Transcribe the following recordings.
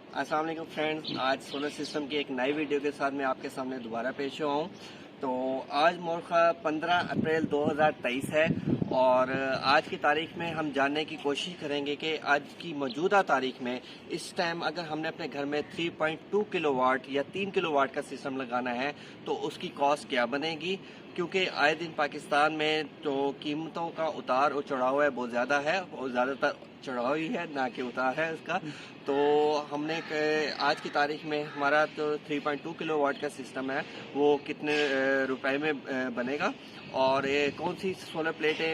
अस्सलाम वालेकुम फ्रेंड्स, आज सोलर सिस्टम की एक नई वीडियो के साथ मैं आपके सामने दोबारा पेश हुआ हूँ। तो आज मौका 15 अप्रैल 2023 है और आज की तारीख में हम जानने की कोशिश करेंगे कि आज की मौजूदा तारीख में इस टाइम अगर हमने अपने घर में 3.2 किलोवाट या 3 किलोवाट का सिस्टम लगाना है तो उसकी कॉस्ट क्या बनेगी, क्योंकि आए दिन पाकिस्तान में तो कीमतों का उतार और चढ़ाव है बहुत ज़्यादा है और ज़्यादातर चढ़ाव ही है ना कि उतार है उसका। तो हमने आज की तारीख में हमारा तो 3.2 किलोवाट का सिस्टम है वो कितने रुपए में बनेगा और कौन सी सोलर प्लेटें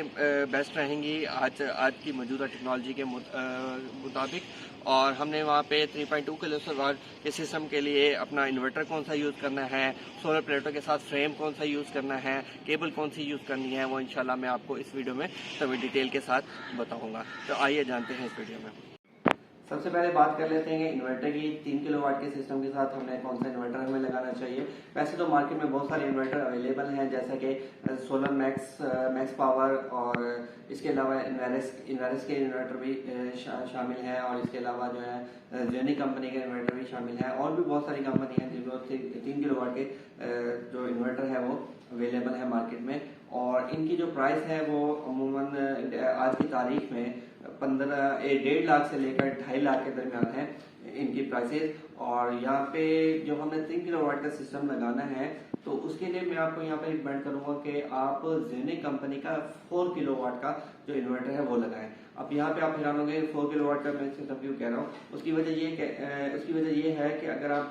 बेस्ट रहेंगी आज की मौजूदा टेक्नोलॉजी के मुताबिक। और हमने वहाँ पे 3.2 किलोवाट के सिस्टम के लिए अपना इन्वर्टर कौन सा यूज़ करना है, सोलर प्लेटों के साथ फ्रेम कौन सा यूज़ करना है, केबल कौन सी यूज़ करनी है, वो इंशाल्लाह मैं आपको इस वीडियो में सभी डिटेल के साथ बताऊँगा। तो आइए जानते हैं इस वीडियो में। सबसे पहले बात कर लेते हैं इन्वर्टर की। 3 किलोवाट के सिस्टम के साथ हमें कौन सा इन्वर्टर हमें लगाना चाहिए। वैसे तो मार्केट में बहुत सारे इन्वर्टर अवेलेबल हैं, जैसे कि सोलर मैक्स पावर और इसके अलावा इन्वेरिस के इन्वर्टर भी शामिल हैं और इसके अलावा जो है जेनी कंपनी के इन्वर्टर भी शामिल हैं और भी बहुत सारी कंपनी हैं जिनको 3 किलोवाट के जो इन्वर्टर है वो अवेलेबल है मार्केट में। और इनकी जो प्राइस है वो अमूमन आज की तारीख में 1.5 लाख से लेकर 2.5 लाख के दरमियान है इनकी प्राइसेस। और यहाँ पे जो हमने 3 किलोवाट का सिस्टम लगाना है तो उसके लिए मैं आपको यहाँ पे रिकमेंड करूंगा कि आप जेनिक कंपनी का 4 किलोवाट का जो इन्वर्टर है वो लगाएं। अब यहाँ पे आप हैरान होंगे 4 किलोवाट का मैं सिस्टम क्यों कह रहा हूँ। उसकी वजह ये है कि अगर आप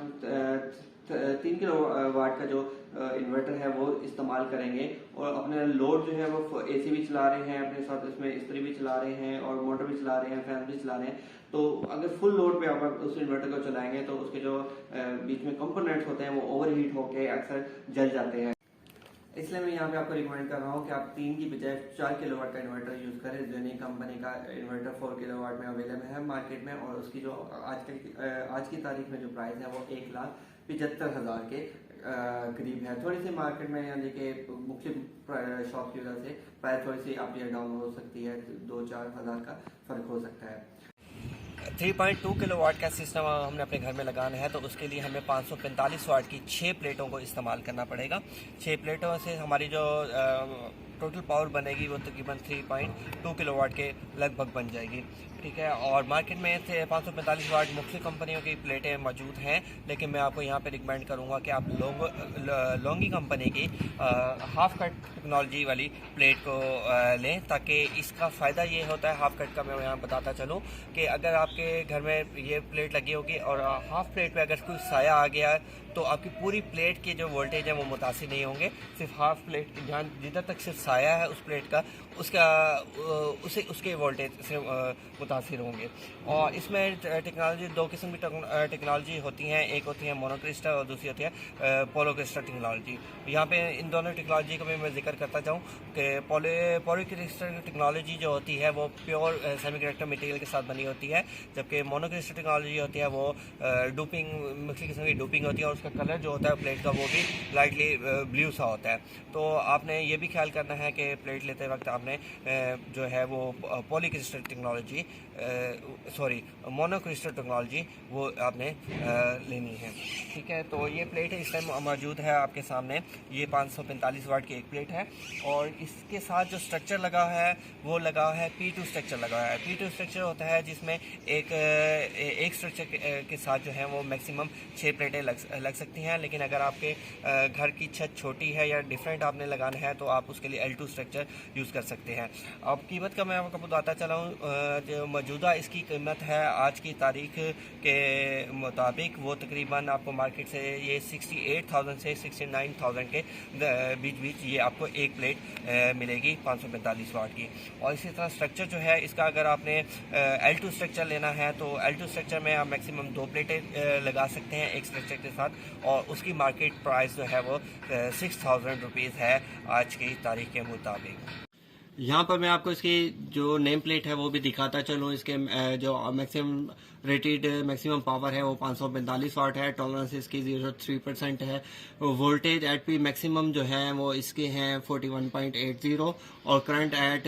3 किलोवाट का जो इन्वर्टर है वो इस्तेमाल करेंगे और अपने लोड जो है वो एसी भी चला रहे हैं, अपने साथ इसमें इस्त्री भी चला रहे हैं और मोटर भी चला रहे हैं, फैन भी चला रहे हैं, तो अगर फुल लोड पे आप उस इन्वर्टर को चलाएंगे तो उसके जो बीच में कंपोनेंट्स होते हैं वो ओवरहीट होकर अक्सर जल जाते हैं। इसलिए मैं यहाँ पे आपको रिकमेंड कर रहा हूँ कि आप 3 की बजाय 4 किलोवाट का इन्वर्टर यूज़ करें। जेनी कंपनी का इन्वर्टर 4 किलोवाट में अवेलेबल है मार्केट में और उसकी जो आज की तारीख में जो प्राइस है वो 1,75,000 के करीब है। थोड़ी सी मार्केट में यानी कि मुख्तलिफ शॉप की वजह से प्राइस थोड़ी सी अप या डाउन हो सकती है, 2-4 हज़ार का फ़र्क हो सकता है। 3.2 किलोवाट का सिस्टम हमने अपने घर में लगाना है तो उसके लिए हमें 545 वाट की 6 प्लेटों को इस्तेमाल करना पड़ेगा। 6 प्लेटों से हमारी जो टोटल पावर बनेगी वो तकरीबन 3.2 किलोवाट के लगभग बन जाएगी, ठीक है। और मार्केट में से 545 वाट मुख्तलिफ कंपनियों की प्लेटें मौजूद हैं, लेकिन मैं आपको यहाँ पे रिकमेंड करूँगा कि आप लोंगी कंपनी की हाफ कट टेक्नोलॉजी वाली प्लेट को लें, ताकि इसका फ़ायदा ये होता है, हाफ कट का मैं यहाँ बताता चलूँ कि अगर आपके घर में ये प्लेट लगी होगी और हाफ प्लेट पे अगर कोई साया आ गया तो आपकी पूरी प्लेट के जो वोल्टेज है वो मुतासिर नहीं होंगे, सिर्फ हाफ प्लेट जहाँ जिधर तक सिर्फ साया है उस प्लेट का उसके वोल्टेज से मुतासिर होंगे। और इसमें टेक्नोलॉजी 2 किस्म की टेक्नोलॉजी होती हैं, एक होती है मोनोक्रिस्टल और दूसरी होती है पोलोक्रिस्टल टेक्नोलॉजी। यहाँ पे इन दोनों टेक्नोलॉजी का भी मैं जिक्र करता जाऊँ कि पोलोक्रिस्टल टेक्नोलॉजी जो होती है वो प्योर सेमीकंडक्टर मटेरियल के साथ बनी होती है, जबकि मोनोक्रिस्टल टेक्नोलॉजी होती है वो डोपिंग मुख्तलिफ किस्म की डोपिंग होती है और उसका कलर जो होता है प्लेट का वो भी लाइटली ब्लू सा होता है। तो आपने ये भी ख्याल करना है कि प्लेट लेते वक्त आपने जो है वो पॉलीक्रिस्टल टेक्नोलॉजी मोनोक्रिस्टल टेक्नोलॉजी वो आपने लेनी है, ठीक है। तो ये प्लेट इस टाइम मौजूद है आपके सामने, ये 545 वाट की एक प्लेट है और इसके साथ जो स्ट्रक्चर लगा है वो लगा है P2 स्ट्रक्चर लगा है। P2 स्ट्रक्चर होता है जिसमें एक स्ट्रक्चर के साथ जो है वो मैक्सिमम 6 प्लेटें लग सकती हैं, लेकिन अगर आपके घर की छत छोटी है या डिफरेंट आपने लगाना है तो आप उसके लिए L2 स्ट्रक्चर यूज़ कर सकते हैं। अब कीमत का मैं आपको बताता चला हूँ, जो मौजूदा इसकी कीमत है आज की तारीख के मुताबिक वो तकरीबन आपको मार्केट से ये 68,000 से 69,000 के बीच ये आपको एक प्लेट मिलेगी 545 वाट की। और इसी तरह स्ट्रक्चर जो है इसका अगर आपने L2 स्ट्रक्चर लेना है तो L2 स्ट्रक्चर में आप मैक्सिमम 2 प्लेटें लगा सकते हैं एक स्ट्रक्चर के साथ और उसकी मार्केट प्राइस जो है वो 6,000 रुपीज़ है आज की तारीख के मुताबिक। यहाँ पर मैं आपको इसकी जो नेम प्लेट है वो भी दिखाता चलूँ। इसके जो मैक्सिमम रेटेड मैक्सिमम पावर है वो 545 वाट है। टॉलरेंस इसकी 0.3% है। वोल्टेज एट पी मैक्सिमम जो है वो इसके हैं 41.80 और करंट एट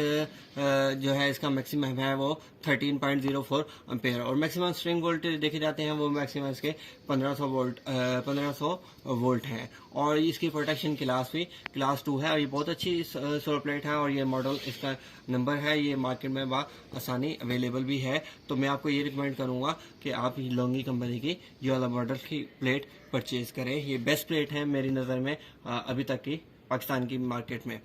जो है इसका मैक्सिमम है वो 13.04 एम्पेयर और मैक्सिमम स्ट्रिंग वोल्टेज देखे जाते हैं वो मैक्सिमम इसके 1500 वोल्ट हैं। और इसकी प्रोटेक्शन क्लास भी क्लास 2 है और ये बहुत अच्छी सोलर प्लेट है और ये मॉडल इसका नंबर है, ये मार्केट में आसानी अवेलेबल भी है। तो मैं आपको ये रिकमेंड करूंगा कि आप लोंगी कंपनी की ये वाला मॉडल की प्लेट परचेज करें। ये बेस्ट प्लेट है मेरी नज़र में अभी तक की पाकिस्तान की मार्केट में।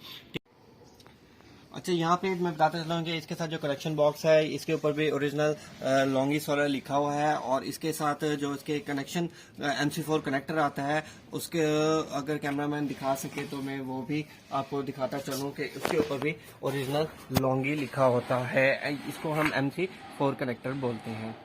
अच्छा, यहाँ पे मैं बताता चला हूँ कि इसके साथ जो कनेक्शन बॉक्स है इसके ऊपर भी ओरिजिनल लॉन्गी सोलर लिखा हुआ है और इसके साथ जो इसके कनेक्शन MC4 कनेक्टर आता है उसके अगर कैमरामैन दिखा सके तो मैं वो भी आपको दिखाता चलूँ कि उसके ऊपर भी ओरिजिनल लॉन्गी लिखा होता है। इसको हम MC4 कनेक्टर बोलते हैं।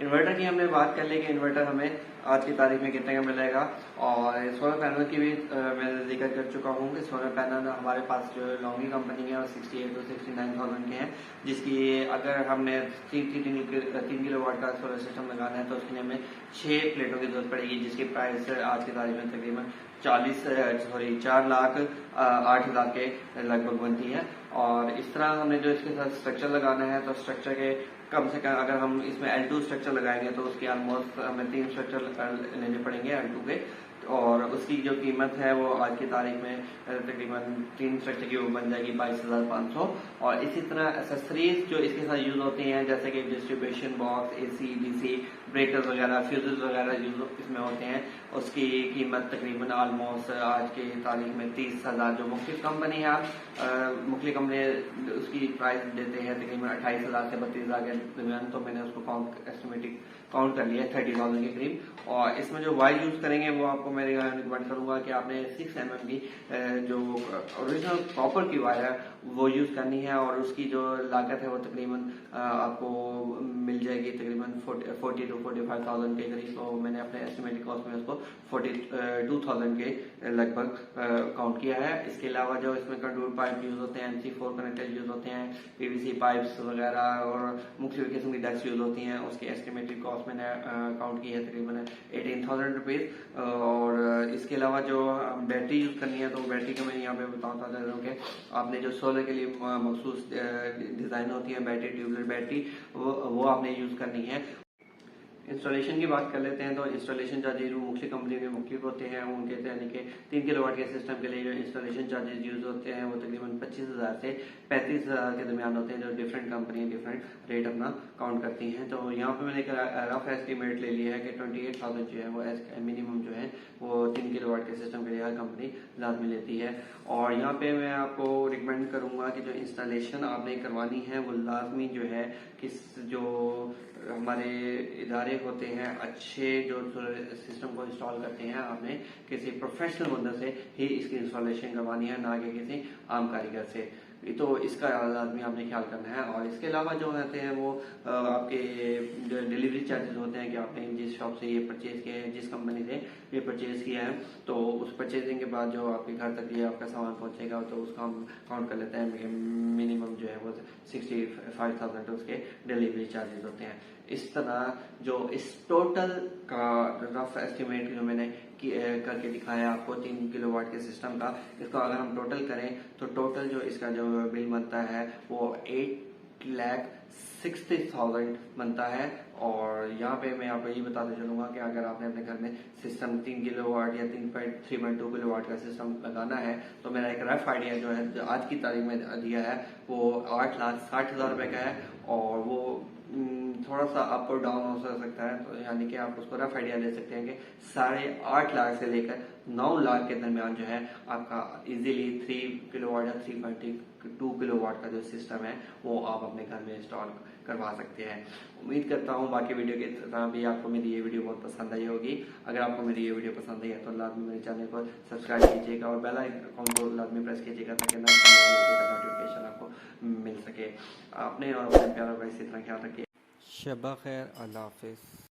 इन्वर्टर की हमने बात कर ली कि इन्वर्टर हमें आज की तारीख में कितने का मिलेगा और सोलर पैनल की भी मैं जिक्र कर चुका हूँ कि सोलर पैनल हमारे पास जो लॉन्गी कंपनी है वो 68 to 69,000 के हैं, जिसकी अगर हमने 3 किलोवाट का सोलर सिस्टम लगाना है तो उसके लिए हमें 6 प्लेटों की जरूरत पड़ेगी, जिसकी प्राइस आज की तारीख में तकरीबन 4,08,000 के लगभग बनती है। और इस तरह हमने जो इसके साथ स्ट्रक्चर लगाना है तो स्ट्रक्चर के कम से कम अगर हम इसमें L2 स्ट्रक्चर लगाएंगे तो उसके ऑलमोस्ट हमें 3 स्ट्रक्चर लेने पड़ेंगे L2 के और उसकी जो कीमत है वो आज की तारीख में तकरीबन 3 स्ट्रक्चर की वो बन जाएगी 22,500। और इसी तरह एसेसरीज जो इसके साथ यूज होती हैं जैसे कि distribution box, AC, DC, breakers वगैरह, फ्यूजेस वगैरह यूज इसमें होते हैं, उसकी कीमत तकरीबन ऑलमोस्ट आज की तारीख में 30,000 जो मुख्तलिफ कंपनी है मुख्तलिफ कंपनी उसकी प्राइस देते हैं तकरीबन 28,000 से 32,000 के दरमियान। तो मैंने उसको एस्टिमेटिक काउंट कर लिया है 30,000 के करीब। और इसमें जो वायर यूज करेंगे वो आपको मैं रिकमेंड करूंगा कि आपने 6 mm की जो ओरिजिनल कॉपर की वायर है वो यूज करनी है और उसकी जो लागत है वो तकरीबन आपको मिल जाएगी तकरीबन 40 to 45,000 के करीब। तो मैंने अपने एस्टिमेटेड कॉस्ट में उसको 42,000 के लगभग काउंट किया है। इसके अलावा जो इसमें कंट्रोल पाइप यूज होते हैं, MC4 कनेक्टर यूज होते हैं, PVC पाइप्स वगैरह और मुख्तलिफ किस्म की डक्स यूज होती हैं, उसकी एस्टिमेटेड कॉस्ट मैंने काउंट की है तकरीबन 18,000 रुपीज। और इसके अलावा जो बैटरी यूज करनी है तो बैटरी का मैं यहाँ पे बताता चाहता हूँ कि आपने जो सोलर के लिए मखसूस डिजाइन होती है बैटरी, ट्यूबलेट बैटरी, वो आपने यूज करनी है। इंस्टॉलेशन की बात कर लेते हैं तो इंस्टॉलेशन चार्जेज मुख्तलिफ कंपनी में मुख्तलिफ होते हैं उनके, यानी कि 3 किलोवाट के सिस्टम के लिए जो इंस्टॉलेशन चार्जेज यूज होते हैं वो तकरीबन 25,000 से 35,000 के दरमियान होते हैं, जो डिफरेंट कंपनी डिफरेंट रेट अपना काउंट करती हैं। तो यहाँ पे मैंने एक रफ एस्टिमेट ले लिया है कि 28,000 जो है वो मिनिमम जो है वो 3 किलोवाट के सिस्टम के लिए हर कंपनी लाजमी लेती है। और यहाँ पे मैं आपको रिकमेंड करूंगा कि जो इंस्टॉलेशन आपने करवानी है वो लाजमी जो है किस जो हमारे इदारे होते हैं अच्छे जो सिस्टम को इंस्टॉल करते हैं, आपने किसी प्रोफेशनल बंदे से ही इसकी इंस्टॉलेशन करवानी है, ना कि किसी आम कारीगर से। तो इसका लाजमी आपने ख्याल करना है। और इसके अलावा जो होते हैं वो आपके जो डिलीवरी चार्जेस होते हैं कि आपने जिस शॉप से ये परचेज किया है, जिस कंपनी से ये परचेज किया है, तो उस परचेजिंग के बाद जो आपके घर तक ये आपका सामान पहुंचेगा तो उसका हम काउंट कर लेते हैं मिनिमम जो है वो 65,000 उसके डिलीवरी चार्जेस होते हैं। इस तरह जो इस टोटल का रफ एस्टिमेट जो मैंने करके दिखाया आपको 3 किलोवाट के सिस्टम का, इसको अगर हम टोटल करें तो टोटल जो इसका जो बिल बनता है वो 8,60,000 बनता है। और यहाँ पे मैं आपको ये बताते चलूंगा कि अगर आपने अपने घर में सिस्टम 3 किलोवाट या 3.2 किलोवाट का सिस्टम लगाना है तो मेरा एक रफ आइडिया जो है जो आज की तारीख में दिया है वो 8,60,000 रुपए का है और वो थोड़ा सा अप और डाउन हो सकता है। तो यानी कि आप उसको रफ आइडिया ले सकते हैं कि 8.5 लाख से लेकर 9 लाख के दरमियान जो है आपका इजीली 3 किलोवाट या 3.2 किलोवाट का जो सिस्टम है वो आप अपने घर में इंस्टॉल करवा सकते हैं। उम्मीद करता हूँ बाकी वीडियो की तरह भी आपको मेरी ये वीडियो बहुत पसंद आई होगी। अगर आपको मेरी ये वीडियो पसंद आई है तो लाजमी मेरे चैनल को सब्सक्राइब कीजिएगा और बेल आइकन को लाजमी प्रेस कीजिएगा ताकि नोटिफिकेशन आपको मिल सके। आपने और अपने प्यारों का इसी तरह ख्याल रखिए। शबा खैर, अल्लाह हाफिज़।